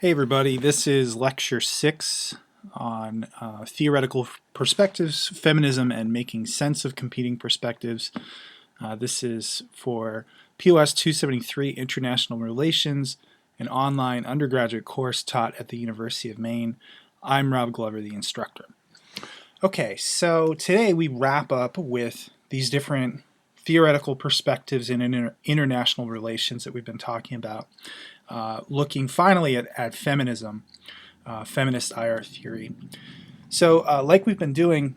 Hey everybody, this is lecture 6 on theoretical perspectives, feminism, and making sense of competing perspectives. This is for POS 273 International Relations, an online undergraduate course taught at the University of Maine. I'm Rob Glover, the instructor. Okay, so today we wrap up with these different theoretical perspectives in international relations that we've been talking about. Looking finally at feminism, feminist IR theory. So like we've been doing,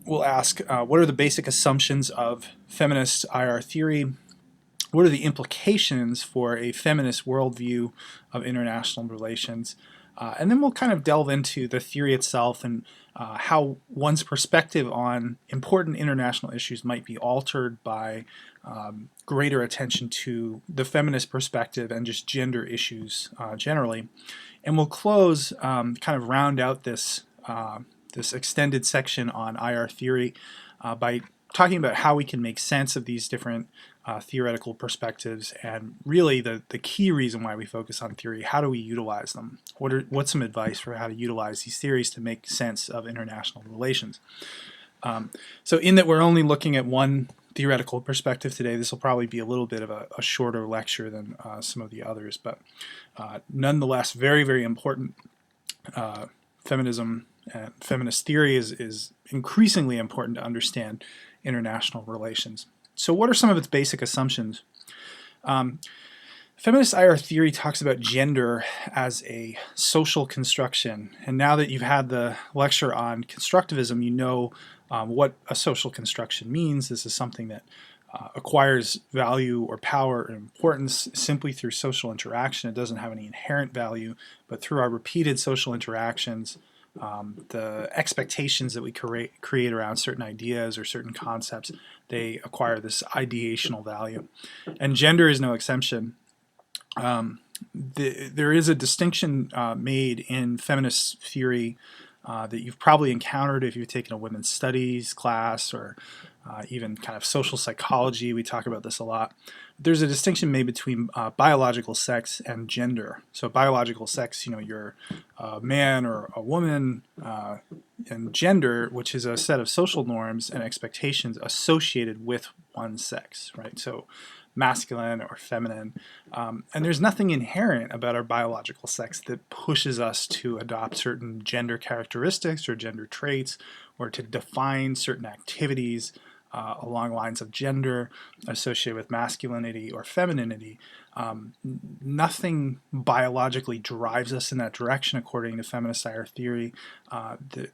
we'll ask what are the basic assumptions of feminist IR theory? What are the implications for a feminist worldview of international relations? And then we'll kind of delve into the theory itself and how one's perspective on important international issues might be altered by greater attention to the feminist perspective and just gender issues generally. And we'll close, kind of round out this, this extended section on IR theory by talking about how we can make sense of these different theoretical perspectives, and really the key reason why we focus on theory. How do we utilize them? What's some advice for how to utilize these theories to make sense of international relations? So in that we're only looking at one theoretical perspective today, this will probably be a little bit of a shorter lecture than some of the others, but nonetheless very, very important. Feminism and feminist theory is increasingly important to understand international relations. So what are some of its basic assumptions? Feminist IR theory talks about gender as a social construction. And now that you've had the lecture on constructivism, you know what a social construction means. This is something that acquires value or power or importance simply through social interaction. It doesn't have any inherent value, but through our repeated social interactions, the expectations that we create around certain ideas or certain concepts, they acquire this ideational value. And gender is no exception. There is a distinction made in feminist theory that you've probably encountered if you've taken a women's studies class or even kind of social psychology. We talk about this a lot. There's a distinction made between biological sex and gender. So biological sex, you know, you're a man or a woman, and gender, which is a set of social norms and expectations associated with one's sex, right? So masculine or feminine. And there's nothing inherent about our biological sex that pushes us to adopt certain gender characteristics or gender traits, or to define certain activities along lines of gender associated with masculinity or femininity. Nothing biologically drives us in that direction, according to feminist IR theory.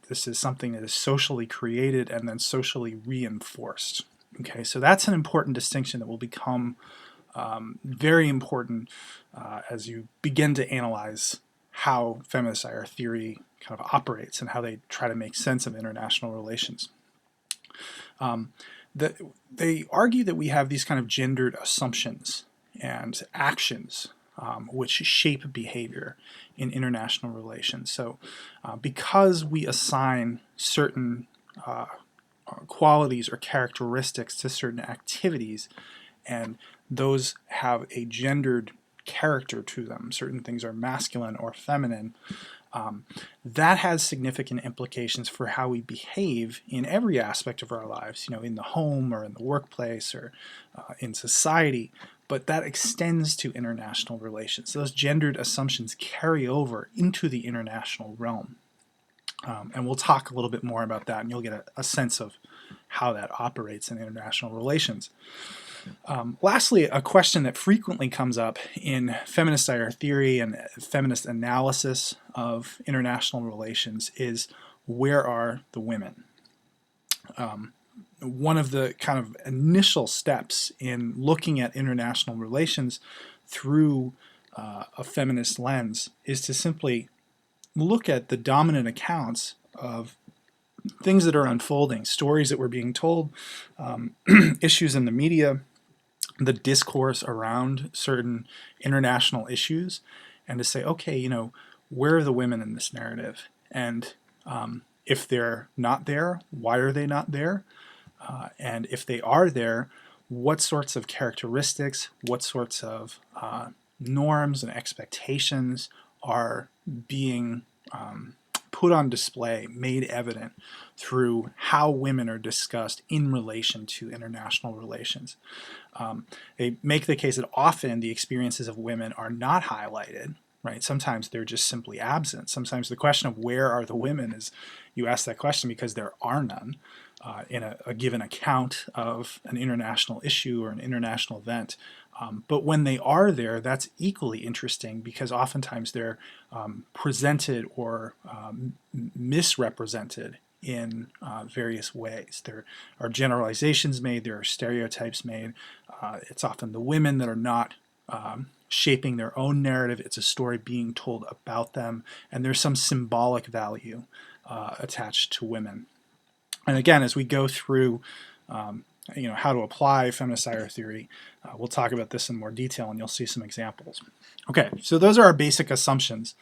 This is something that is socially created and then socially reinforced. Okay, so that's an important distinction that will become very important as you begin to analyze how feminist IR theory kind of operates and how they try to make sense of international relations. They argue that we have these kind of gendered assumptions and actions which shape behavior in international relations. So because we assign certain qualities or characteristics to certain activities, and those have a gendered character to them, certain things are masculine or feminine, that has significant implications for how we behave in every aspect of our lives, you know, in the home or in the workplace or in society, but that extends to international relations. Those gendered assumptions carry over into the international realm. And we'll talk a little bit more about that, and you'll get a sense of how that operates in international relations. Lastly, a question that frequently comes up in feminist IR theory and feminist analysis of international relations is, where are the women? One of the kind of initial steps in looking at international relations through a feminist lens is to simply look at the dominant accounts of things that are unfolding, stories that we're being told, issues in the media, the discourse around certain international issues, and to say, okay, you know, where are the women in this narrative? And if they're not there, why are they not there? And if they are there, what sorts of characteristics, what sorts of norms and expectations are being put on display, made evident through how women are discussed in relation to international relations. They make the case that often the experiences of women are not highlighted, right? Sometimes they're just simply absent. Sometimes the question of where are the women is, you ask that question because there are none in a given account of an international issue or an international event. But when they are there, that's equally interesting because oftentimes they're presented or misrepresented in various ways. There are generalizations made, there are stereotypes made. It's often the women that are not shaping their own narrative. It's a story being told about them, and there's some symbolic value attached to women. And again, as we go through how to apply feminist IR theory, we'll talk about this in more detail and you'll see some examples. Okay, so those are our basic assumptions.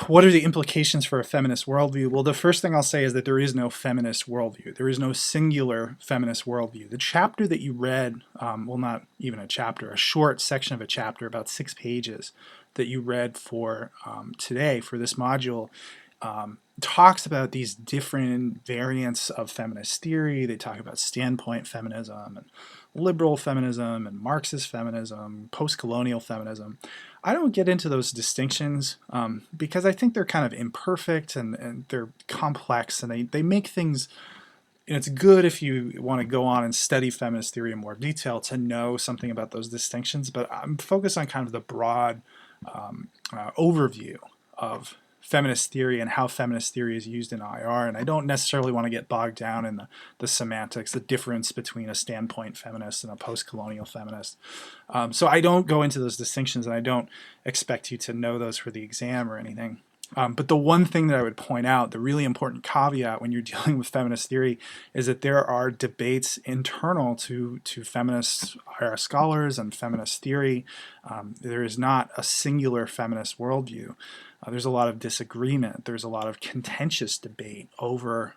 What are the implications for a feminist worldview? Well, the first thing I'll say is that there is no feminist worldview. There is no singular feminist worldview. The chapter that you read, well, not even a chapter, a short section of a chapter, about 6 pages, that you read for today, for this module, talks about these different variants of feminist theory. They talk about standpoint feminism and liberal feminism and Marxist feminism, post-colonial feminism. I don't get into those distinctions because I think they're kind of imperfect and they're complex, and they make things, and it's good if you want to go on and study feminist theory in more detail to know something about those distinctions, but I'm focused on kind of the broad overview of feminist theory and how feminist theory is used in IR, and I don't necessarily want to get bogged down in the semantics, the difference between a standpoint feminist and a post-colonial feminist. So I don't go into those distinctions, and I don't expect you to know those for the exam or anything. But the one thing that I would point out, the really important caveat when you're dealing with feminist theory, is that there are debates internal to feminist IR scholars and feminist theory. There is not a singular feminist worldview. There's a lot of disagreement. There's a lot of contentious debate over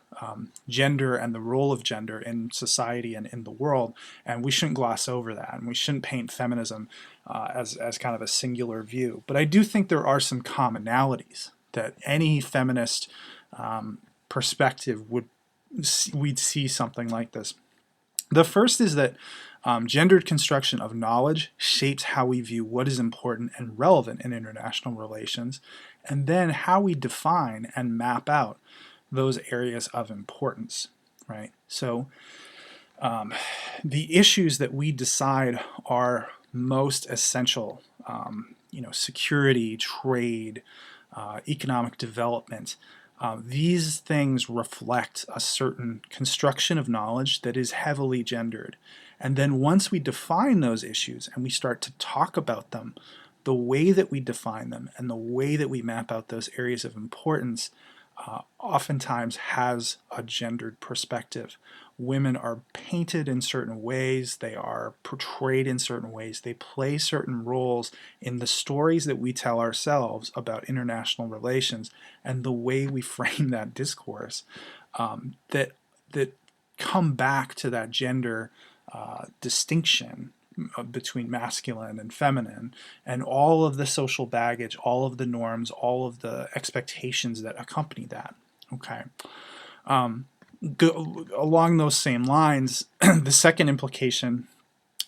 gender and the role of gender in society and in the world, and we shouldn't gloss over that, and we shouldn't paint feminism as kind of a singular view. But I do think there are some commonalities that any feminist perspective we'd see something like this. The first is that gendered construction of knowledge shapes how we view what is important and relevant in international relations, and then how we define and map out those areas of importance, right? So the issues that we decide are most essential, security, trade, economic development, these things reflect a certain construction of knowledge that is heavily gendered. And then once we define those issues and we start to talk about them, the way that we define them and the way that we map out those areas of importance oftentimes has a gendered perspective. Women are painted in certain ways, they are portrayed in certain ways, they play certain roles in the stories that we tell ourselves about international relations and the way we frame that discourse that come back to that gender distinction between masculine and feminine, and all of the social baggage, all of the norms, all of the expectations that accompany that. Okay. Along those same lines, the second implication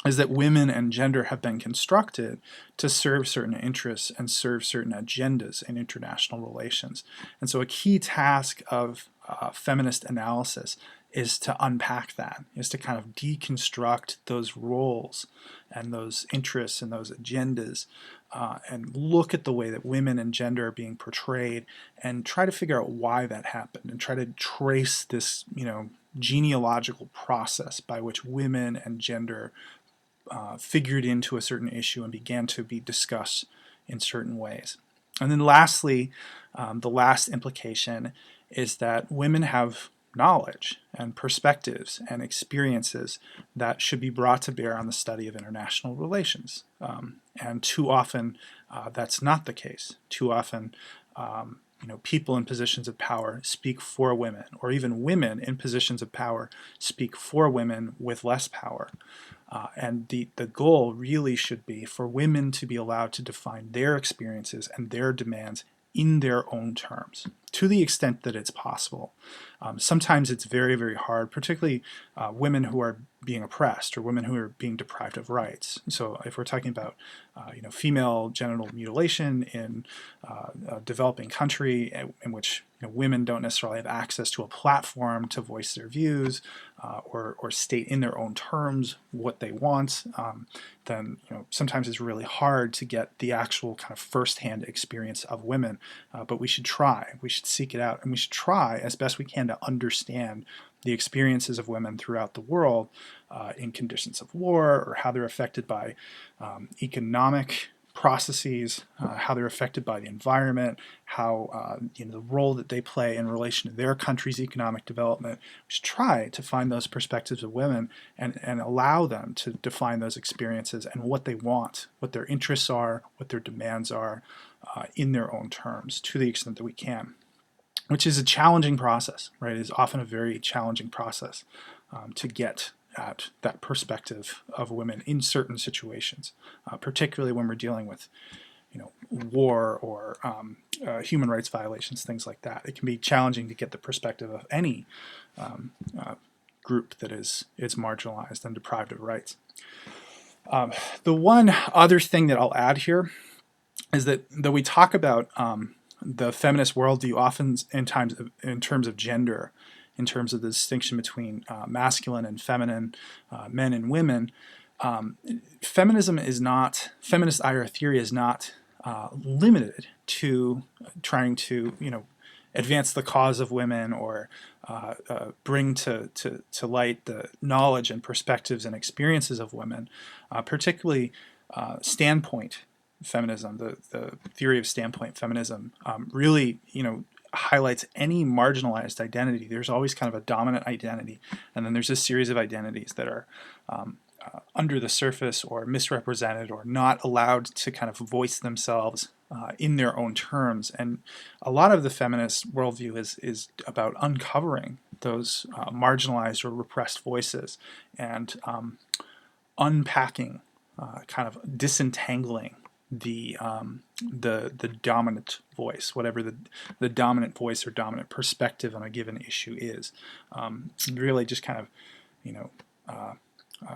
is that women and gender have been constructed to serve certain interests and serve certain agendas in international relations. And so a key task of feminist analysis is to unpack that, is to kind of deconstruct those roles and those interests and those agendas and look at the way that women and gender are being portrayed and try to figure out why that happened and try to trace this, genealogical process by which women and gender figured into a certain issue and began to be discussed in certain ways. And then lastly, the last implication is that women have knowledge and perspectives and experiences that should be brought to bear on the study of international relations. And too often that's not the case. Too often people in positions of power speak for women, or even women in positions of power speak for women with less power. And the goal really should be for women to be allowed to define their experiences and their demands in their own terms, to the extent that it's possible. Sometimes it's very, very hard, particularly women who are being oppressed or women who are being deprived of rights. So if we're talking about female genital mutilation in a developing country in which women don't necessarily have access to a platform to voice their views or state in their own terms what they want, then sometimes it's really hard to get the actual kind of firsthand experience of women. But we should try. We should seek it out, and we should try as best we can to understand the experiences of women throughout the world in conditions of war, or how they're affected by economic processes, how they're affected by the environment, how the role that they play in relation to their country's economic development. We should try to find those perspectives of women and allow them to define those experiences and what they want, what their interests are, what their demands are in their own terms, to the extent that we can, which is a challenging process, right? It is often a very challenging process to get at that perspective of women in certain situations, particularly when we're dealing with, war or human rights violations, things like that. It can be challenging to get the perspective of any group that is marginalized and deprived of rights. The one other thing that I'll add here is that though we talk about the feminist worldview often in terms of gender, in terms of the distinction between masculine and feminine, men and women, feminist IR theory is not limited to trying to advance the cause of women or bring to light the knowledge and perspectives and experiences of women, particularly standpoint feminism, the theory of standpoint feminism, really highlights any marginalized identity. There's always kind of a dominant identity, and then there's a series of identities that are under the surface or misrepresented or not allowed to kind of voice themselves in their own terms. And a lot of the feminist worldview is about uncovering those marginalized or repressed voices and unpacking, kind of disentangling the dominant voice, whatever the dominant voice or dominant perspective on a given issue is. Really just kind of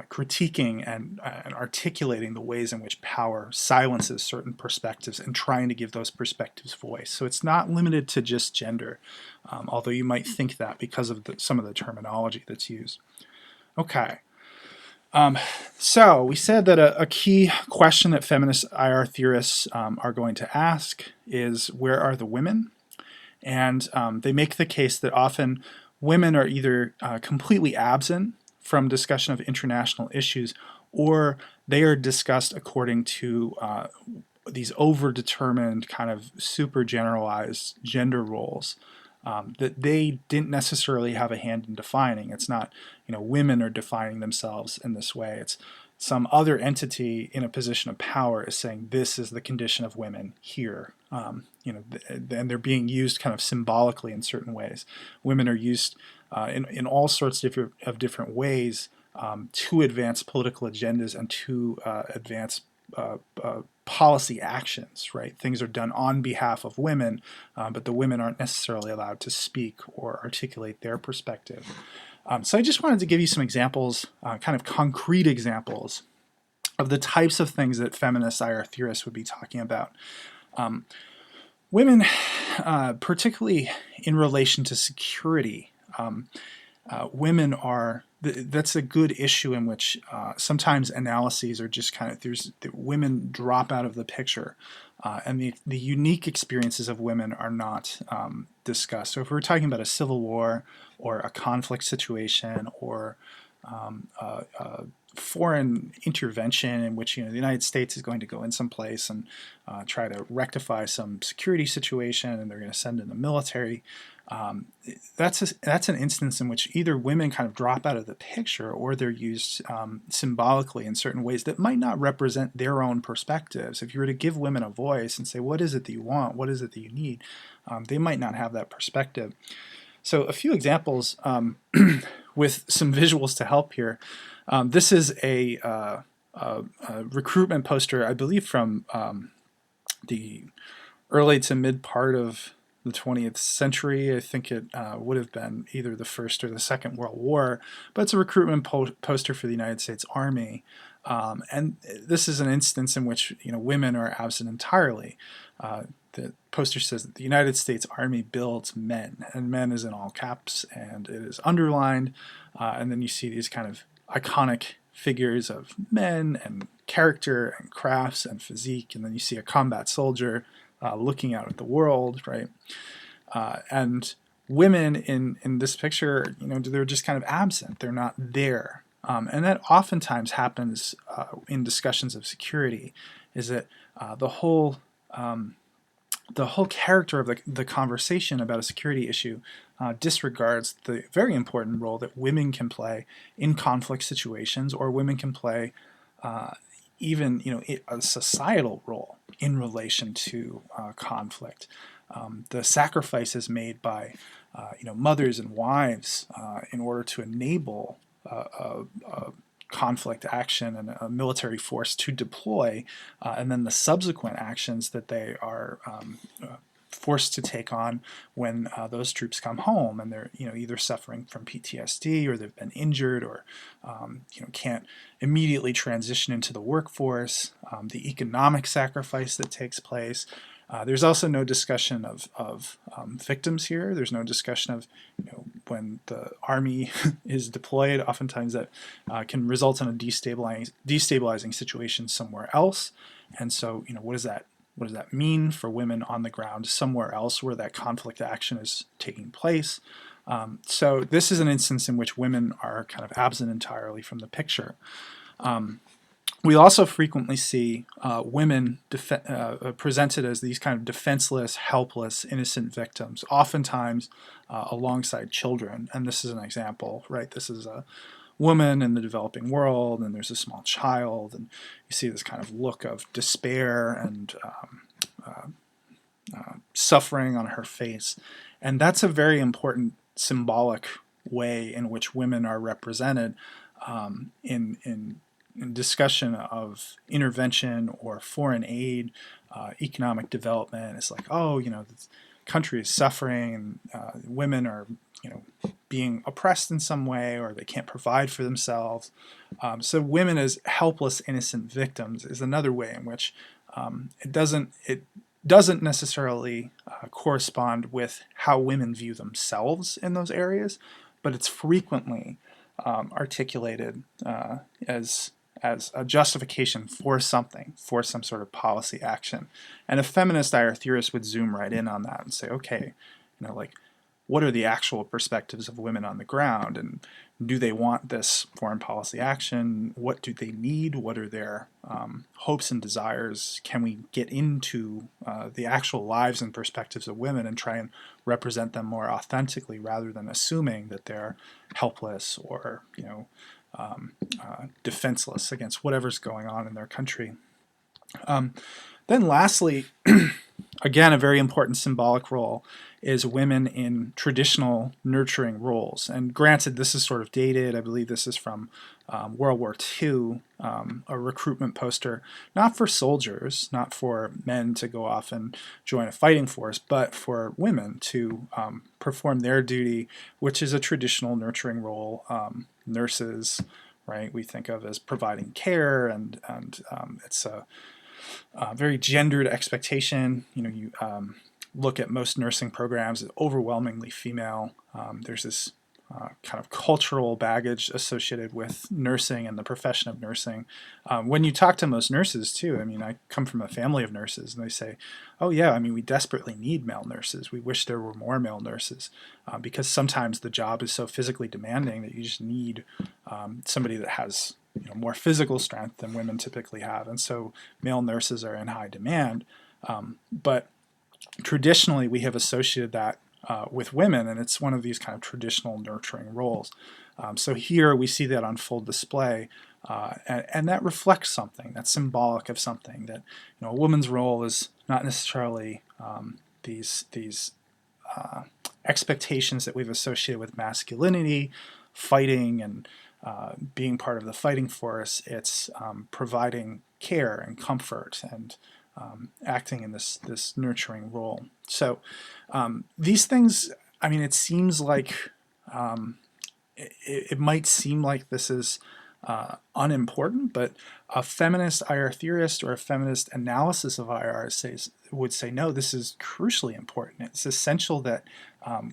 critiquing and articulating the ways in which power silences certain perspectives and trying to give those perspectives voice. So it's not limited to just gender, although you might think that because of some of the terminology that's used. Okay. So we said that a key question that feminist IR theorists are going to ask is, where are the women? And they make the case that often women are either completely absent from discussion of international issues, or they are discussed according to these overdetermined, kind of super generalized gender roles that they didn't necessarily have a hand in defining. It's not, women are defining themselves in this way. It's some other entity in a position of power is saying this is the condition of women here. And they're being used kind of symbolically in certain ways. Women are used in all sorts of different ways to advance political agendas and to advance policy actions, right? Things are done on behalf of women, but the women aren't necessarily allowed to speak or articulate their perspective. So I just wanted to give you some examples, kind of concrete examples of the types of things that feminist IR theorists would be talking about. Women, particularly in relation to security, women are, that's a good issue in which sometimes analyses are just kind of, women drop out of the picture, and the unique experiences of women are not discussed. So if we're talking about a civil war or a conflict situation or foreign intervention in which the United States is going to go in some place and try to rectify some security situation, and they're going to send in the military. That's an instance in which either women kind of drop out of the picture, or they're used symbolically in certain ways that might not represent their own perspectives. If you were to give women a voice and say, what is it that you want? What is it that you need? They might not have that perspective. So a few examples with some visuals to help here. This is a recruitment poster, I believe from the early to mid part of the 20th century. I think it would have been either the First or the Second World War, but it's a recruitment poster for the United States Army. And this is an instance in which women are absent entirely. The poster says that the United States Army builds men, and men is in all caps, and it is underlined. And then you see these kind of iconic figures of men and character and crafts and physique, and then you see a combat soldier looking out at the world, right? And women in this picture, they're just kind of absent. They're not there. And that oftentimes happens in discussions of security, is that the whole character of the conversation about a security issue disregards the very important role that women can play in conflict situations, or women can play even a societal role in relation to conflict. The sacrifices made by mothers and wives in order to enable conflict action and a military force to deploy, and then the subsequent actions that they are forced to take on when those troops come home and they're either suffering from PTSD, or they've been injured, or can't immediately transition into the workforce, the economic sacrifice that takes place. There's also no discussion of victims here. There's no discussion of when the Army is deployed, oftentimes that can result in a destabilizing situation somewhere else. And so what does that mean for women on the ground somewhere else where that conflict action is taking place? So this is an instance in which women are kind of absent entirely from the picture. We also frequently see women presented as these kind of defenseless, helpless, innocent victims, oftentimes alongside children. And this is an example, right? This is a woman in the developing world, and there's a small child, and you see this kind of look of despair and suffering on her face. And that's a very important symbolic way in which women are represented in discussion of intervention or foreign aid, economic development. It's like, the country is suffering, and women are, being oppressed in some way, or they can't provide for themselves. So women as helpless, innocent victims is another way in which it doesn't necessarily correspond with how women view themselves in those areas, but it's frequently articulated as a justification for something, for some sort of policy action. And a feminist IR theorist would zoom right in on that and say, okay, what are the actual perspectives of women on the ground, and do they want this foreign policy action? What do they need? What are their hopes and desires? Can we get into the actual lives and perspectives of women and try and represent them more authentically, rather than assuming that they're helpless or defenseless against whatever's going on in their country? Then lastly, again, a very important symbolic role is women in traditional nurturing roles. And granted, this is sort of dated. I believe this is from World War II, a recruitment poster, not for soldiers, not for men to go off and join a fighting force, but for women to perform their duty, which is a traditional nurturing role. Nurses, right, we think of as providing care, and it's a very gendered expectation. You look at most nursing programs, it's overwhelmingly female. There's this kind of cultural baggage associated with nursing and the profession of nursing. When you talk to most nurses too, I come from a family of nurses, and they say, oh yeah, we desperately need male nurses. We wish there were more male nurses, because sometimes the job is so physically demanding that you just need somebody that has more physical strength than women typically have. And so male nurses are in high demand. But traditionally, we have associated that with women, and it's one of these kind of traditional nurturing roles. So here we see that on full display, and that reflects something, that's symbolic of something, that a woman's role is not necessarily these expectations that we've associated with masculinity, fighting, and being part of the fighting force. It's providing care and comfort and acting in this nurturing role. So these things, I mean, it seems like it might seem like this is unimportant, but a feminist IR theorist or a feminist analysis of IR would say, no, this is crucially important. It's essential that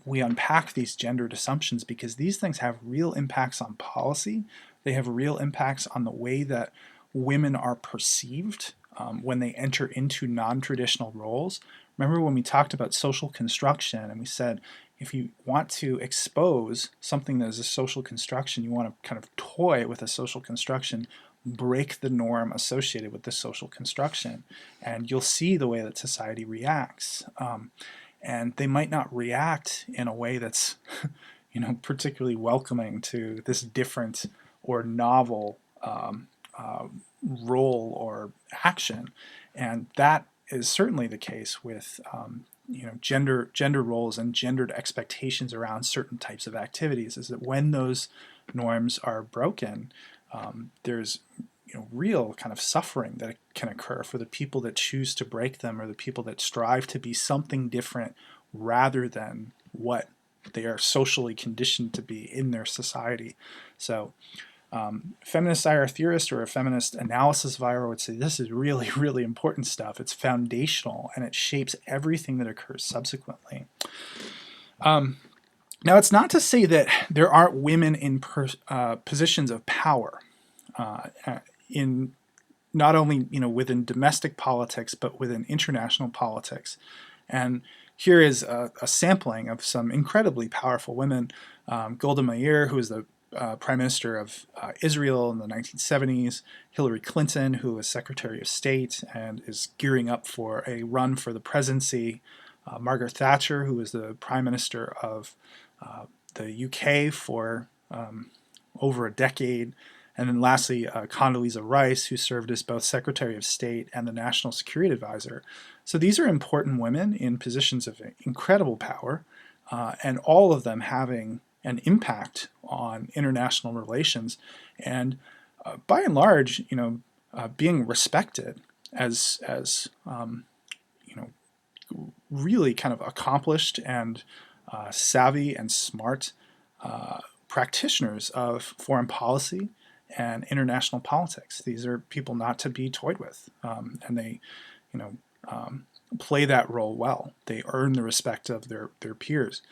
we unpack these gendered assumptions, because these things have real impacts on policy. They have real impacts on the way that women are perceived when they enter into non-traditional roles. Remember when we talked about social construction and we said, if you want to expose something that is a social construction, you want to kind of toy with a social construction, break the norm associated with the social construction, and you'll see the way that society reacts. And they might not react in a way that's particularly welcoming to this different or novel role or action. And that is certainly the case with gender roles and gendered expectations around certain types of activities, is that when those norms are broken, there's real kind of suffering that can occur for the people that choose to break them, or the people that strive to be something different rather than what they are socially conditioned to be in their society. So feminist IR theorist or a feminist analysis of IR would say this is really, really important stuff. It's foundational and it shapes everything that occurs subsequently. Now, it's not to say that there aren't women in positions of power in not only within domestic politics, but within international politics. And here is a sampling of some incredibly powerful women. Golda Meir, who is the Prime Minister of Israel in the 1970s, Hillary Clinton, who was Secretary of State and is gearing up for a run for the presidency, Margaret Thatcher, who was the Prime Minister of the UK for over a decade, and then lastly Condoleezza Rice, who served as both Secretary of State and the National Security Advisor. So these are important women in positions of incredible power, and all of them having an impact on international relations, and by and large, being respected as really kind of accomplished and savvy and smart practitioners of foreign policy and international politics. These are people not to be toyed with, and they, play that role well. They earn the respect of their peers.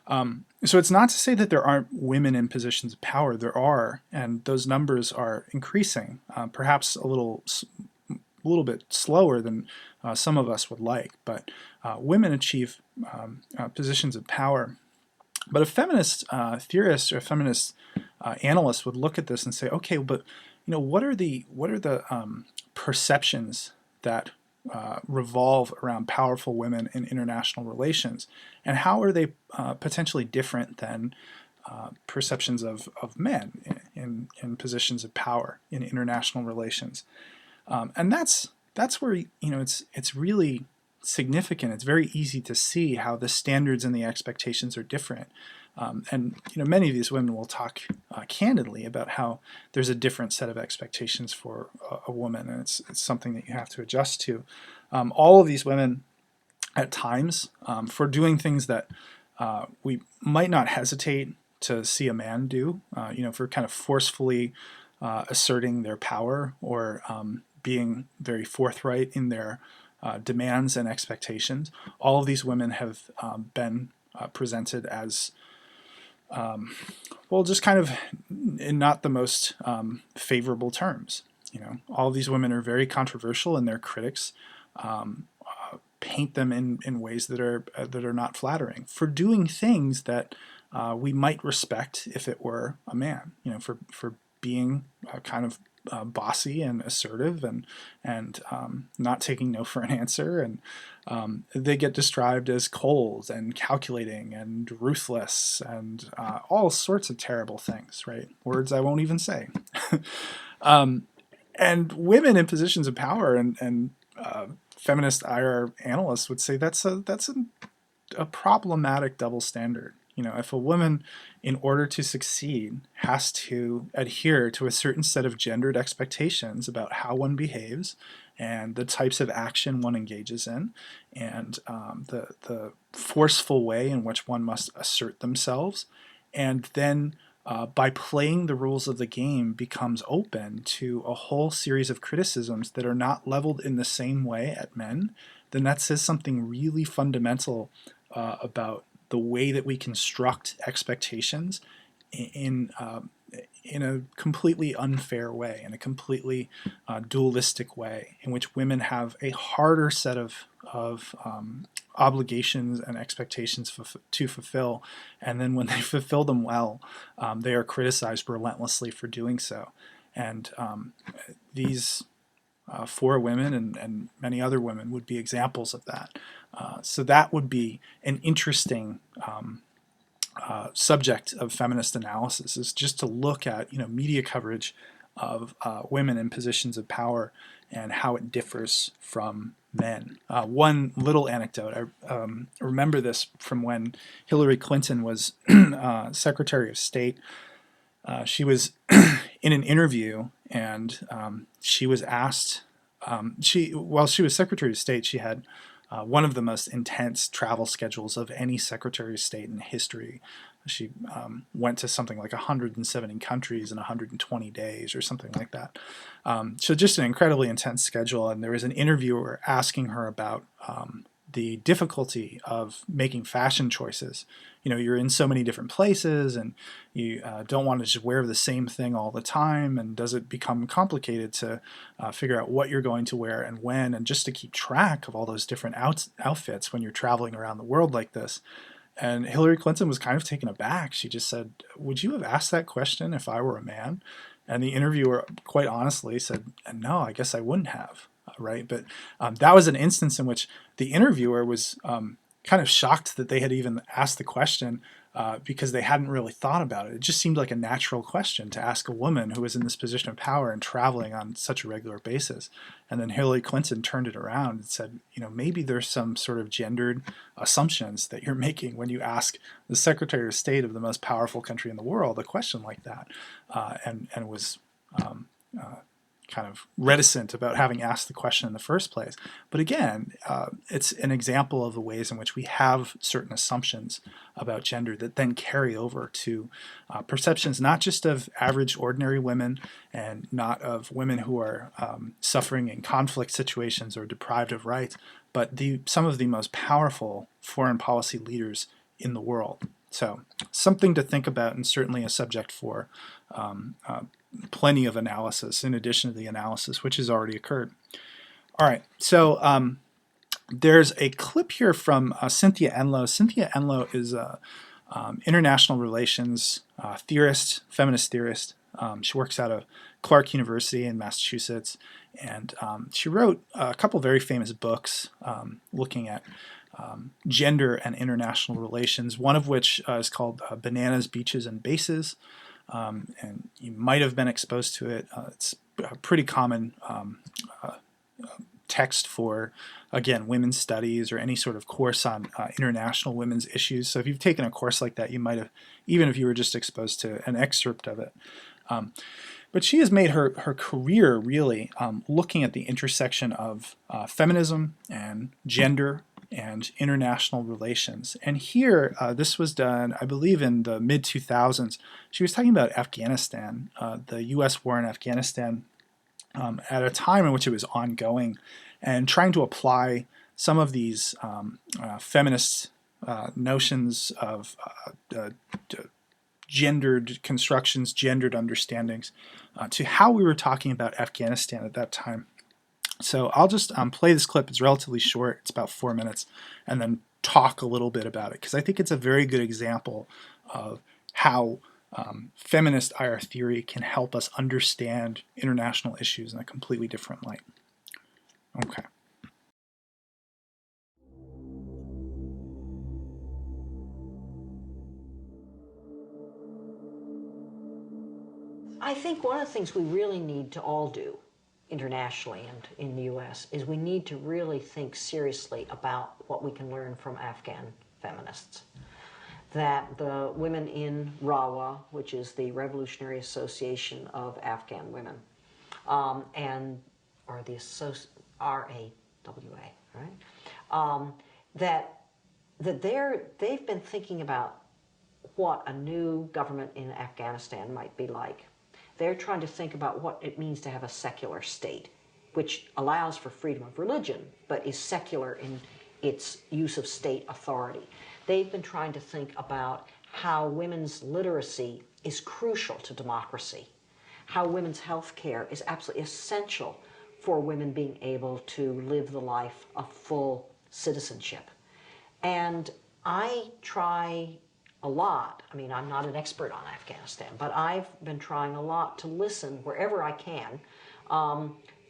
So it's not to say that there aren't women in positions of power. There are, and those numbers are increasing, perhaps a little bit slower than some of us would like, but women achieve positions of power. But a feminist theorist or a feminist analyst would look at this and say, okay, but what are the perceptions that revolve around powerful women in international relations, and how are they potentially different than perceptions of men in positions of power in international relations? And that's where it's really significant. It's very easy to see how the standards and the expectations are different. And many of these women will talk candidly about how there's a different set of expectations for a woman, and it's something that you have to adjust to. All of these women, at times, for doing things that we might not hesitate to see a man do, for kind of forcefully asserting their power or being very forthright in their demands and expectations. All of these women have been presented as just kind of in not the most favorable terms. All of these women are very controversial, and their critics paint them in ways that are not flattering for doing things that we might respect if it were a man. For being kind of bossy and assertive and not taking no for an answer, and they get described as cold and calculating and ruthless and all sorts of terrible things, right? Words I won't even say. And women in positions of power and feminist IR analysts would say that's a a problematic double standard. You know, if a woman, in order to succeed, has to adhere to a certain set of gendered expectations about how one behaves and the types of action one engages in, and the forceful way in which one must assert themselves, and then by playing the rules of the game becomes open to a whole series of criticisms that are not leveled in the same way at men, then that says something really fundamental about the way that we construct expectations in in a completely unfair way, in a completely dualistic way, in which women have a harder set of obligations and expectations to fulfill, and then when they fulfill them well, they are criticized relentlessly for doing so. And these four women and many other women would be examples of that. So that would be an interesting subject of feminist analysis, is just to look at media coverage of women in positions of power and how it differs from men. One little anecdote, I remember this from when Hillary Clinton was Secretary of State. She was in an interview, and she was asked, while she was Secretary of State, she had one of the most intense travel schedules of any Secretary of State in history. She went to something like 170 countries in 120 days or something like that. So just an incredibly intense schedule. And there was an interviewer asking her about the difficulty of making fashion choices. You're in so many different places, and you don't want to just wear the same thing all the time, and does it become complicated to figure out what you're going to wear and when, and just to keep track of all those different outfits when you're traveling around the world like this? And Hillary Clinton was kind of taken aback. She just said, "Would you have asked that question if I were a man?" And the interviewer, quite honestly, said, "No, I guess I wouldn't have." Right? But that was an instance in which the interviewer was kind of shocked that they had even asked the question, because they hadn't really thought about it. It just seemed like a natural question to ask a woman who was in this position of power and traveling on such a regular basis. And then Hillary Clinton turned it around and said, maybe there's some sort of gendered assumptions that you're making when you ask the Secretary of State of the most powerful country in the world a question like that, and was kind of reticent about having asked the question in the first place. But again, it's an example of the ways in which we have certain assumptions about gender that then carry over to perceptions not just of average, ordinary women, and not of women who are suffering in conflict situations or deprived of rights, but some of the most powerful foreign policy leaders in the world. So something to think about, and certainly a subject for plenty of analysis in addition to the analysis which has already occurred. All right, so there's a clip here from Cynthia Enloe. Cynthia Enloe is a international relations theorist, feminist theorist. She works out of Clark University in Massachusetts, and she wrote a couple very famous books looking at gender and international relations, one of which is called Bananas, Beaches, and Bases. And you might have been exposed to it. It's a pretty common text for, again, women's studies or any sort of course on international women's issues. So if you've taken a course like that, you might have, even if you were just exposed to an excerpt of it. But she has made her career really looking at the intersection of feminism and gender and international relations. And here, this was done, I believe, in the mid-2000s. She was talking about Afghanistan, the U.S. war in Afghanistan, at a time in which it was ongoing, and trying to apply some of these feminist notions of gendered constructions, gendered understandings, to how we were talking about Afghanistan at that time. So I'll just play this clip. It's relatively short. It's about 4 minutes, and then talk a little bit about it, because I think it's a very good example of how feminist IR theory can help us understand international issues in a completely different light. Okay. I think one of the things we really need to all do internationally and in the U.S. is we need to really think seriously about what we can learn from Afghan feminists, that the women in RAWA, which is the Revolutionary Association of Afghan Women, or the RAWA, right? They've been thinking about what a new government in Afghanistan might be like. They're trying to think about what it means to have a secular state, which allows for freedom of religion, but is secular in its use of state authority. They've been trying to think about how women's literacy is crucial to democracy, how women's health care is absolutely essential for women being able to live the life of full citizenship. And I try a lot, I mean, I'm not an expert on Afghanistan, but I've been trying a lot to listen wherever I can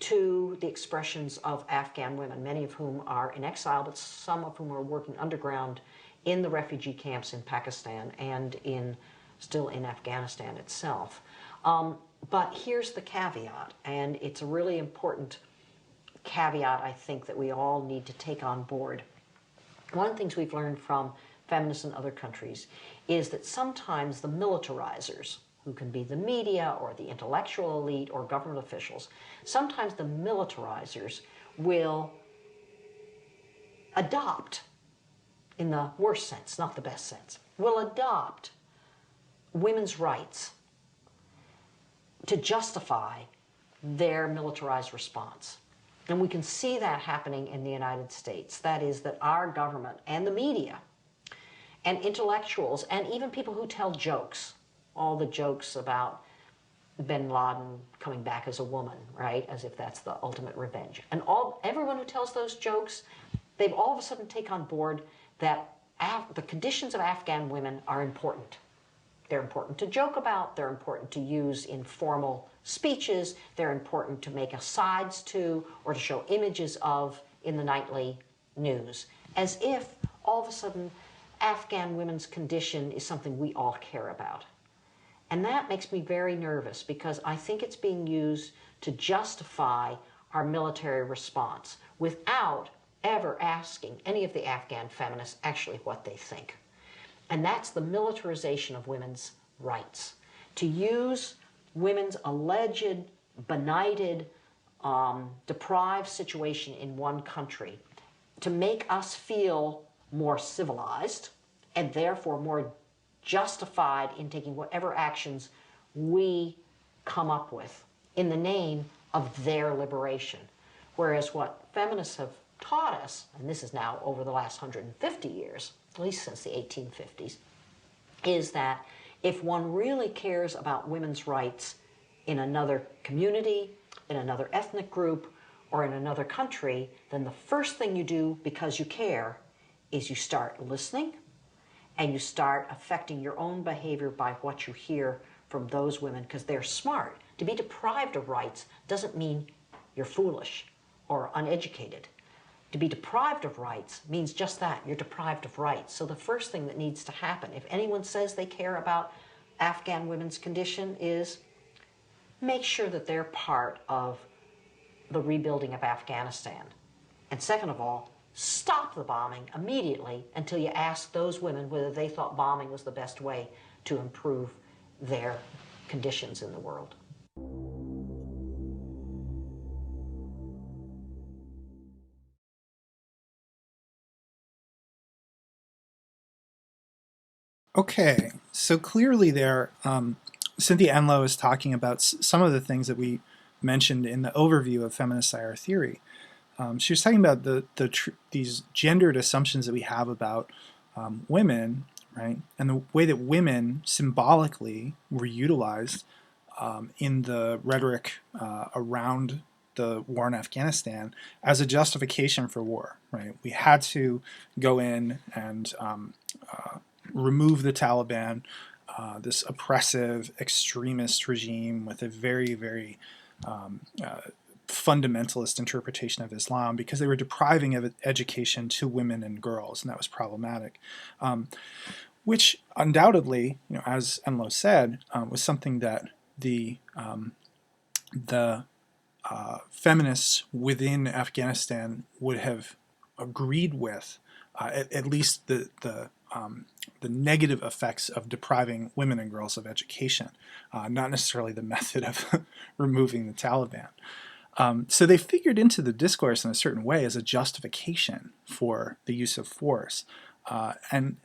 to the expressions of Afghan women, many of whom are in exile, but some of whom are working underground in the refugee camps in Pakistan and still in Afghanistan itself. But here's the caveat, and it's a really important caveat, I think, that we all need to take on board. One of the things we've learned from feminists in other countries is that sometimes the militarizers, who can be the media or the intellectual elite or government officials, sometimes the militarizers will adopt, in the worst sense, not the best sense, will adopt women's rights to justify their militarized response. And we can see that happening in the United States. That is, that our government and the media and intellectuals and even people who tell jokes, all the jokes about bin Laden coming back as a woman, right? As if that's the ultimate revenge. And everyone who tells those jokes, they've all of a sudden take on board that the conditions of Afghan women are important. They're important to joke about, they're important to use in formal speeches, they're important to make asides to or to show images of in the nightly news, as if all of a sudden Afghan women's condition is something we all care about. And that makes me very nervous because I think it's being used to justify our military response without ever asking any of the Afghan feminists actually what they think. And that's the militarization of women's rights. To use women's alleged, benighted, deprived situation in one country to make us feel more civilized and therefore more justified in taking whatever actions we come up with in the name of their liberation. Whereas what feminists have taught us, and this is now over the last 150 years, at least since the 1850s, is that if one really cares about women's rights in another community, in another ethnic group, or in another country, then the first thing you do because you care is you start listening and you start affecting your own behavior by what you hear from those women because they're smart. To be deprived of rights doesn't mean you're foolish or uneducated. To be deprived of rights means just that, you're deprived of rights. So the first thing that needs to happen, if anyone says they care about Afghan women's condition, is make sure that they're part of the rebuilding of Afghanistan. And second of all, stop the bombing immediately until you ask those women whether they thought bombing was the best way to improve their conditions in the world. Okay, so clearly there, Cynthia Enloe is talking about some of the things that we mentioned in the overview of feminist IR theory. She was talking about these gendered assumptions that we have about women, right, and the way that women symbolically were utilized in the rhetoric around the war in Afghanistan as a justification for war, right? We had to go in and remove the Taliban, this oppressive extremist regime with a very, very fundamentalist interpretation of Islam, because they were depriving of education to women and girls, and that was problematic. Which undoubtedly, as Enloe said, was something that the feminists within Afghanistan would have agreed with at least the negative effects of depriving women and girls of education, not necessarily the method of removing the Taliban. So they figured into the discourse in a certain way as a justification for the use of force. And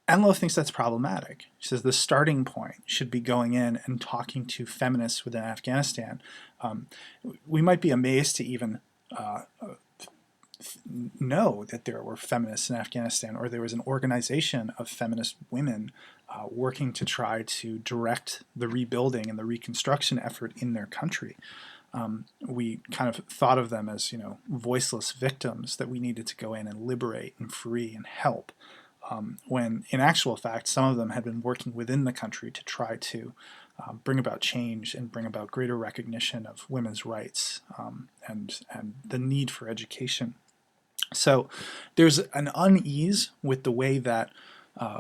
Enloe thinks that's problematic. She says the starting point should be going in and talking to feminists within Afghanistan. We might be amazed to even know that there were feminists in Afghanistan, or there was an organization of feminist women working to try to direct the rebuilding and the reconstruction effort in their country. We kind of thought of them as, voiceless victims that we needed to go in and liberate and free and help. When in actual fact, some of them had been working within the country to try to bring about change and bring about greater recognition of women's rights and the need for education. So there's an unease with the way that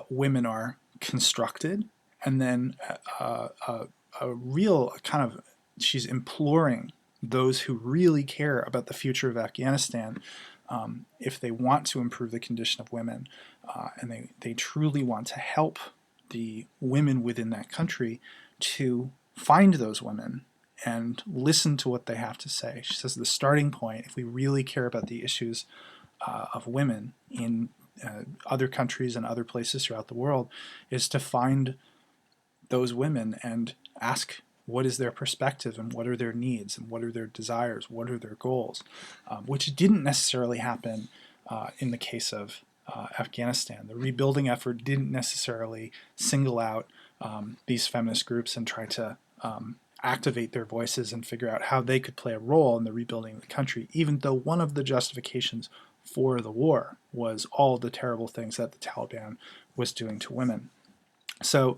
women are constructed, and then a real kind of, she's imploring those who really care about the future of Afghanistan, if they want to improve the condition of women, and they truly want to help the women within that country, to find those women and listen to what they have to say. She says the starting point, if we really care about the issues of women in other countries and other places throughout the world, is to find those women and ask what is their perspective and what are their needs and what are their desires, what are their goals, which didn't necessarily happen in the case of Afghanistan. The rebuilding effort didn't necessarily single out these feminist groups and try to activate their voices and figure out how they could play a role in the rebuilding of the country, even though one of the justifications for the war was all the terrible things that the Taliban was doing to women. So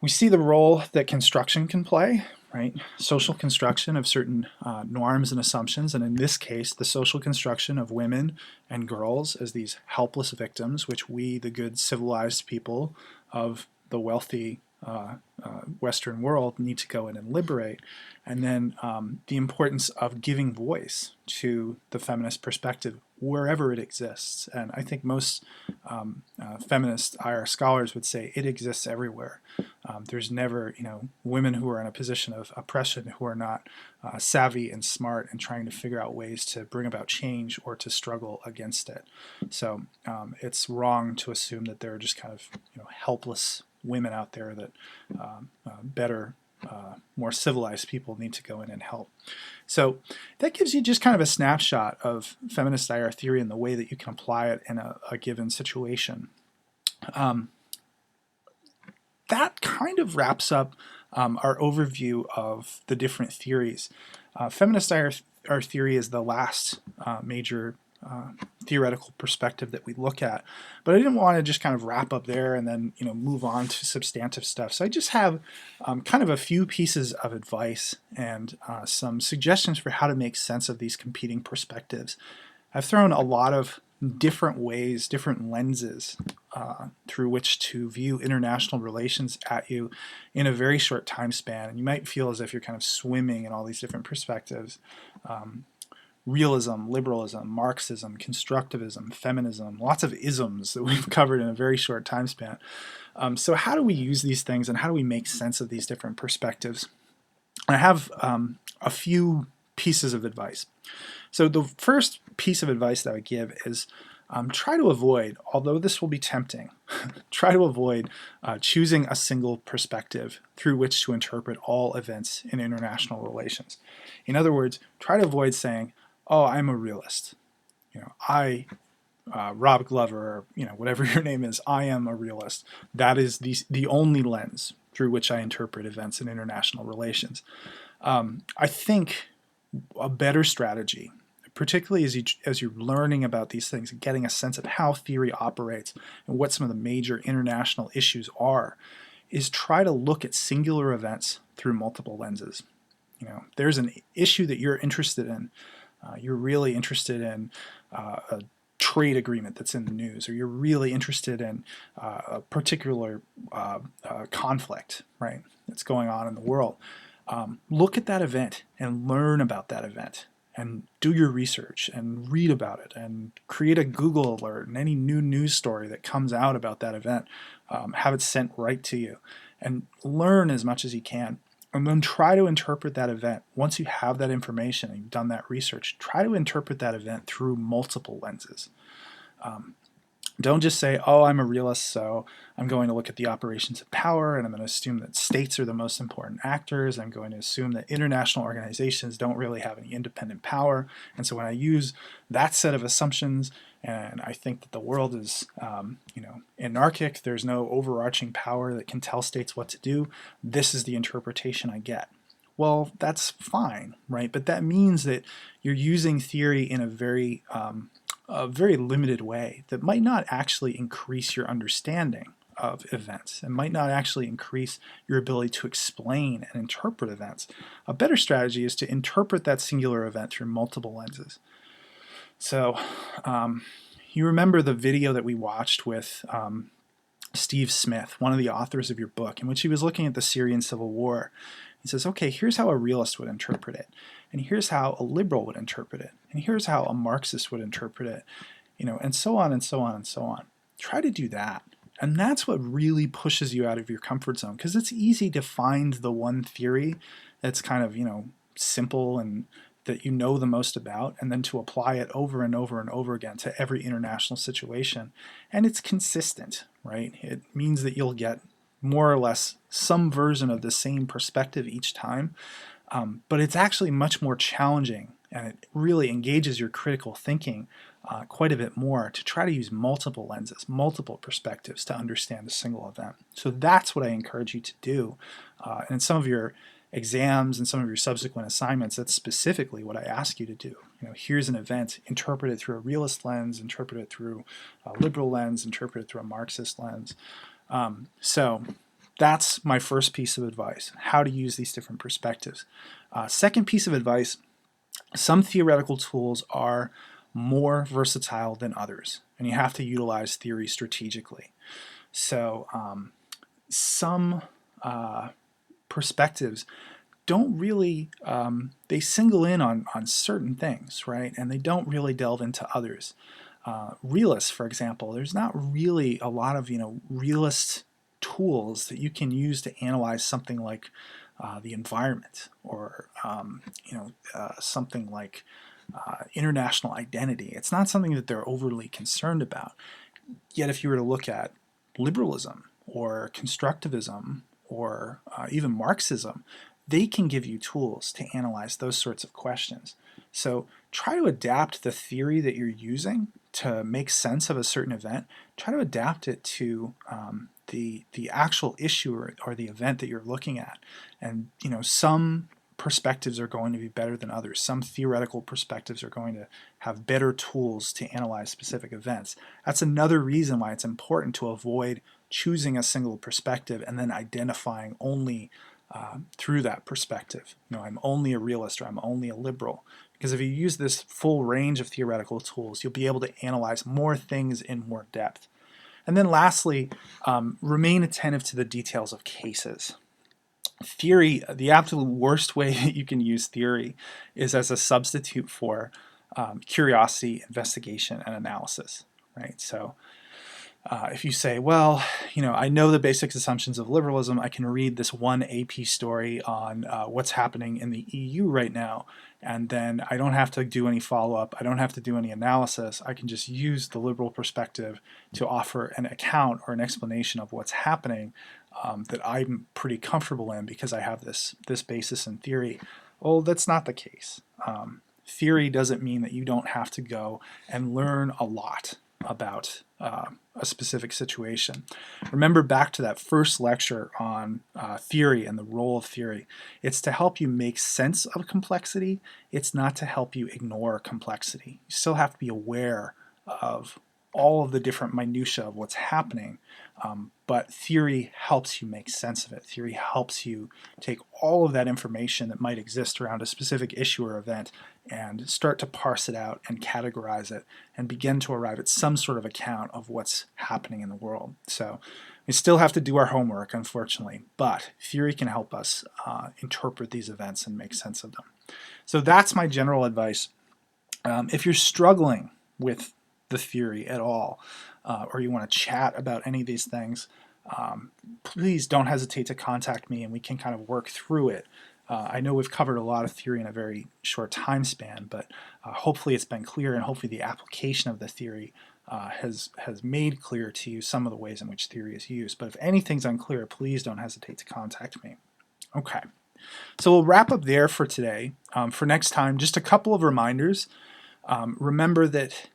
we see the role that construction can play, right? Social construction of certain norms and assumptions, and in this case, the social construction of women and girls as these helpless victims, which we, the good civilized people of the wealthy Western world, need to go in and liberate. And then the importance of giving voice to the feminist perspective wherever it exists. And I think most feminist IR scholars would say it exists everywhere. There's never, women who are in a position of oppression who are not savvy and smart and trying to figure out ways to bring about change or to struggle against it. So it's wrong to assume that there are just kind of, helpless women out there that better, more civilized people need to go in and help. So that gives you just kind of a snapshot of feminist IR theory and the way that you can apply it in a given situation. That kind of wraps up our overview of the different theories. Feminist IR theory is the last major theoretical perspective that we look at, but I didn't want to just kind of wrap up there and then move on to substantive stuff. So I just have kind of a few pieces of advice and some suggestions for how to make sense of these competing perspectives. I've thrown a lot of different ways, different lenses through which to view international relations at you in a very short time span, and you might feel as if you're kind of swimming in all these different perspectives. Realism, liberalism, Marxism, constructivism, feminism, lots of isms that we've covered in a very short time span. So how do we use these things and how do we make sense of these different perspectives? I have a few pieces of advice. So the first piece of advice that I give is try to avoid, although this will be tempting, try to avoid choosing a single perspective through which to interpret all events in international relations. In other words, try to avoid saying, oh, I'm a realist. Rob Glover, or whatever your name is, I am a realist. That is the only lens through which I interpret events in international relations. I think a better strategy, particularly as you're learning about these things and getting a sense of how theory operates and what some of the major international issues are, is try to look at singular events through multiple lenses. There's an issue that you're interested in. You're really interested in a trade agreement that's in the news, or you're really interested in a particular conflict, right, that's going on in the world. Look at that event and learn about that event and do your research and read about it and create a Google alert and any new news story that comes out about that event, have it sent right to you, and learn as much as you can. And then try to interpret that event. Once you have that information and you've done that research, try to interpret that event through multiple lenses. Don't just say, oh, I'm a realist, so I'm going to look at the operations of power, and I'm going to assume that states are the most important actors. I'm going to assume that international organizations don't really have any independent power. And so when I use that set of assumptions, and I think that the world is, anarchic, there's no overarching power that can tell states what to do, this is the interpretation I get. Well, that's fine, right? But that means that you're using theory in a very limited way that might not actually increase your understanding of events and might not actually increase your ability to explain and interpret events. A better strategy is to interpret that singular event through multiple lenses. So you remember the video that we watched with Steve Smith, one of the authors of your book, in which he was looking at the Syrian civil war. He says, okay, here's how a realist would interpret it, and here's how a liberal would interpret it, and here's how a Marxist would interpret it, and so on and so on and so on. Try to do that. And that's what really pushes you out of your comfort zone, because it's easy to find the one theory that's kind of, simple and that you know the most about, and then to apply it over and over and over again to every international situation. And it's consistent, right? It means that you'll get more or less some version of the same perspective each time, but it's actually much more challenging, and it really engages your critical thinking quite a bit more to try to use multiple lenses, multiple perspectives to understand a single event. So that's what I encourage you to do. And in some of your exams and some of your subsequent assignments, that's specifically what I ask you to do. Here's an event, interpret it through a realist lens, interpret it through a liberal lens, interpret it through a Marxist lens. So that's my first piece of advice, how to use these different perspectives. Second piece of advice, some theoretical tools are more versatile than others, and you have to utilize theory strategically. So some perspectives don't really, they single in on certain things, right? And they don't really delve into others. Realists, for example, there's not really a lot of realist tools that you can use to analyze something like the environment, or something like international identity. It's not something that they're overly concerned about. Yet if you were to look at liberalism or constructivism or even Marxism, they can give you tools to analyze those sorts of questions. So try to adapt the theory that you're using to make sense of a certain event. Try to adapt it to the actual issue or the event that you're looking at. And some perspectives are going to be better than others. Some theoretical perspectives are going to have better tools to analyze specific events. That's another reason why it's important to avoid choosing a single perspective and then identifying only through that perspective. I'm only a realist, or I'm only a liberal. Because if you use this full range of theoretical tools, you'll be able to analyze more things in more depth. And then lastly, remain attentive to the details of cases. Theory, the absolute worst way that you can use theory is as a substitute for curiosity, investigation, and analysis, right? So if you say, well, I know the basic assumptions of liberalism, I can read this one AP story on what's happening in the EU right now, and then I don't have to do any follow-up, I don't have to do any analysis, I can just use the liberal perspective to offer an account or an explanation of what's happening that I'm pretty comfortable in because I have this basis in theory. Well, that's not the case. Theory doesn't mean that you don't have to go and learn a lot about a specific situation. Remember back to that first lecture on theory and the role of theory. It's to help you make sense of complexity. It's not to help you ignore complexity. You still have to be aware of all of the different minutiae of what's happening, but theory helps you make sense of it. Theory helps you take all of that information that might exist around a specific issue or event and start to parse it out and categorize it and begin to arrive at some sort of account of what's happening in the world. So we still have to do our homework, unfortunately, but theory can help us interpret these events and make sense of them. So that's my general advice. If you're struggling with the theory at all, or you want to chat about any of these things, please don't hesitate to contact me and we can kind of work through it. I know we've covered a lot of theory in a very short time span, but hopefully it's been clear, and hopefully the application of the theory has made clear to you some of the ways in which theory is used. But if anything's unclear, please don't hesitate to contact me. Okay, so we'll wrap up there for today. For next time, just a couple of reminders. Remember that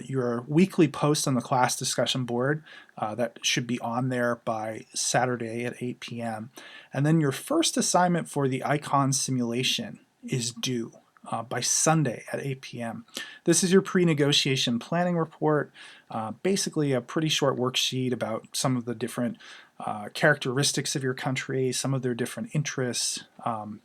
your weekly post on the class discussion board, that should be on there by Saturday at 8 p.m. And then your first assignment for the icon simulation is due by Sunday at 8 p.m. This is your pre-negotiation planning report, basically a pretty short worksheet about some of the different characteristics of your country, some of their different interests,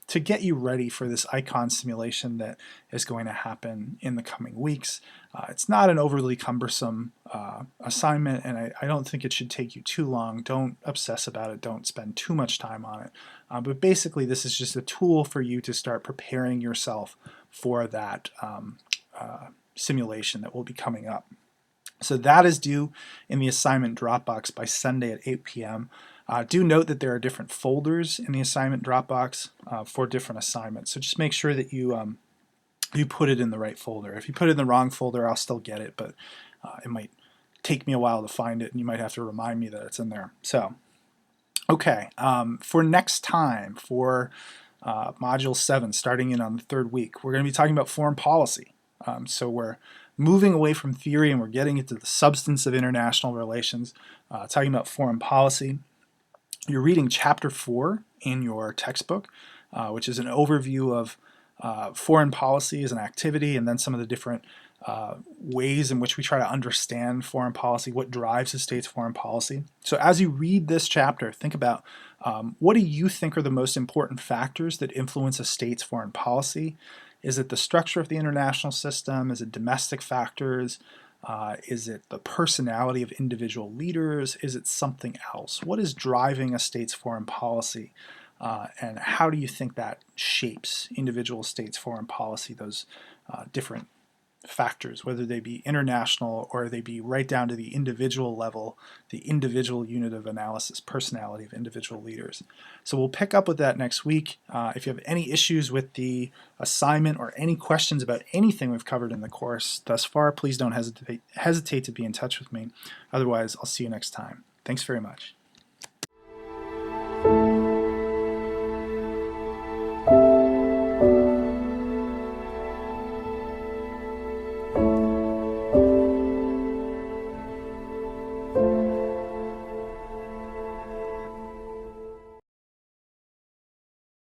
to get you ready for this icon simulation that is going to happen in the coming weeks. It's not an overly cumbersome assignment, and I don't think it should take you too long. Don't obsess about it. Don't spend too much time on it. But basically, this is just a tool for you to start preparing yourself for that simulation that will be coming up. So that is due in the assignment Dropbox by Sunday at 8 p.m. Do note that there are different folders in the assignment Dropbox for different assignments. So just make sure that you put it in the right folder. If you put it in the wrong folder, I'll still get it, but it might take me a while to find it, and you might have to remind me that it's in there. So, okay, for next time, for Module 7, starting in on the third week, we're going to be talking about foreign policy. So we're moving away from theory and we're getting into the substance of international relations, talking about foreign policy. You're reading Chapter 4 in your textbook, which is an overview of foreign policy as an activity, and then some of the different ways in which we try to understand foreign policy, what drives a state's foreign policy. So as you read this chapter, think about what do you think are the most important factors that influence a state's foreign policy? Is it the structure of the international system? Is it domestic factors? Is it the personality of individual leaders? Is it something else? What is driving a state's foreign policy? And how do you think that shapes individual states' foreign policy, those different factors, whether they be international or they be right down to the individual level, the individual unit of analysis, personality of individual leaders. So we'll pick up with that next week. If you have any issues with the assignment or any questions about anything we've covered in the course thus far, please don't hesitate to be in touch with me. Otherwise, I'll see you next time. Thanks very much.